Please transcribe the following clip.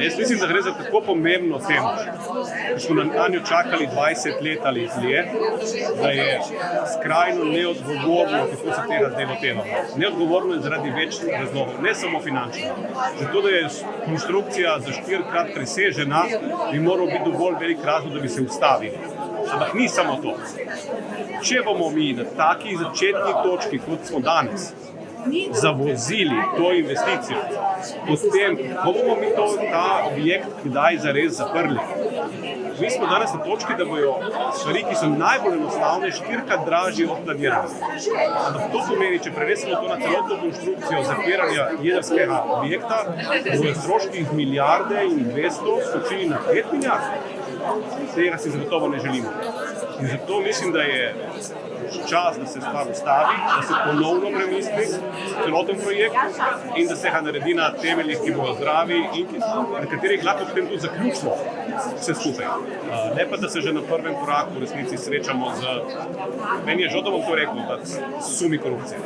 Jaz mislim, da gre za tako pomembno temo, da smo na njo čakali 20 let ali dlje, da je skrajno neodgovorno, kako se tega zdaj lotevamo. Neodgovorno je zaradi več razlogov, ne samo finančno. Zato, da je konstrukcija za 4x presežena, bi moral biti dovolj velik razlog, da bi se ustavili. Ampak ni samo to. Če bomo mi na taki začetni točki, kot smo danes, zavozili to investicijo, potem, ko bomo mi ta objekt kdaj zares zaprli. Mi smo danes na točki, da bojo stvari, ki so najbolj enostavne, 4x dražje od planiranja. Ampak to pomeni, če prenesemo to na celotno konstrukcijo zapiranja jedrskega objekta, bojo stroški iz milijarde in 200 skočili na 5 milijard. Tega si zagotovo ne želimo. In zato mislim, da je čas, da se stvar ustavi, da se ponovno premisli celoten projekt in da se ga naredi na temeljih, ki bodo zdravi in na katerih lahko potem tudi zaključimo vse skupaj. Ne pa, da se že na prvem koraku v resnici srečamo z, meni je žal, da bom to rekel, sumi korupcije.